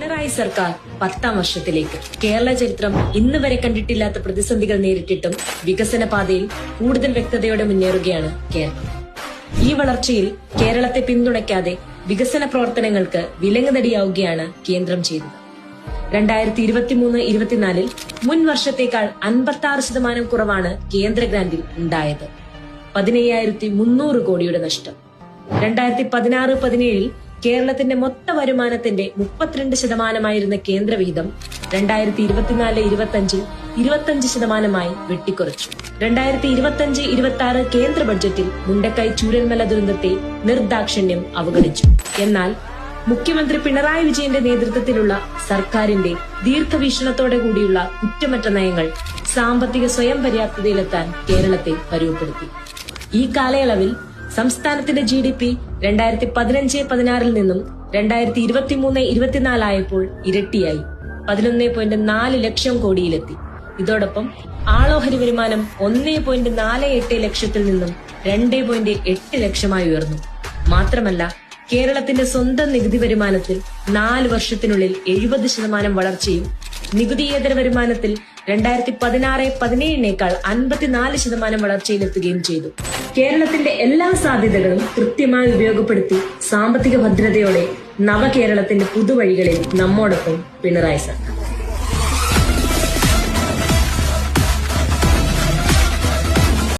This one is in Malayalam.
പിണറായി സർക്കാർ 10ാം വർഷത്തിലേക്ക്. കേരള ചരിത്രം ഇന്ന് വരെ കണ്ടിട്ടില്ലാത്ത പ്രതിസന്ധികൾ നേരിട്ടിട്ടും വികസന പാതയിൽ കൂടുതൽ വ്യക്തതയോടെ മുന്നേറുകയാണ് കേരളം. ഈ വളർച്ചയിൽ കേരളത്തെ പിന്തുണയ്ക്കാതെ വികസന പ്രവർത്തനങ്ങൾക്ക് വിലങ്ങുതടിയാവുകയാണ് കേന്ദ്രം ചെയ്തത്. 2023-24 മുൻ വർഷത്തേക്കാൾ 56% കുറവാണ് കേന്ദ്ര ഗ്രാന്റിൽ ഉണ്ടായത്. 15,300 കോടിയുടെ നഷ്ടം. 2016-17 കേരളത്തിന്റെ മൊത്ത വരുമാനത്തിന്റെ 32% കേന്ദ്ര വിഹിതം 2024-25 25% വെട്ടിക്കുറച്ചു. 2025-26 കേന്ദ്ര ബഡ്ജറ്റിൽ മുണ്ടക്കൈ ചൂരന്മല ദുരന്തത്തെ നിർദാക്ഷിണ്യം അവഗണിച്ചു. എന്നാൽ മുഖ്യമന്ത്രി പിണറായി വിജയന്റെ നേതൃത്വത്തിലുള്ള സർക്കാരിന്റെ ദീർഘവീക്ഷണത്തോടെ കൂടിയുള്ള കുറ്റമറ്റ നയങ്ങൾ സാമ്പത്തിക സ്വയം പര്യാപ്തതയിലെത്താൻ കേരളത്തെ പരുവപ്പെടുത്തി. ഈ കാലയളവിൽ സംസ്ഥാനത്തിന്റെ GDP 2015-16 നിന്നും 2023-24 ആയപ്പോൾ ഇരട്ടിയായി 11.4 ലക്ഷം കോടിയിലെത്തി. ഇതോടൊപ്പം ആളോഹരി വരുമാനം 1.48 ലക്ഷത്തിൽ നിന്നും 2.8 ലക്ഷമായി ഉയർന്നു. മാത്രമല്ല, കേരളത്തിന്റെ സ്വന്തം നികുതി വരുമാനത്തിൽ 4 വർഷത്തിനുള്ളിൽ 70% വളർച്ചയും നികുതിയേതര വരുമാനത്തിൽ 2016-17 54% വളർച്ചയിലെത്തുകയും ചെയ്തു. കേരളത്തിന്റെ എല്ലാ സാധ്യതകളും കൃത്യമായി ഉപയോഗപ്പെടുത്തി സാമ്പത്തിക ഭദ്രതയോടെ നവകേരളത്തിന്റെ പുതുവഴികളിൽ നമ്മോടൊപ്പം പിണറായി സർക്കാർ.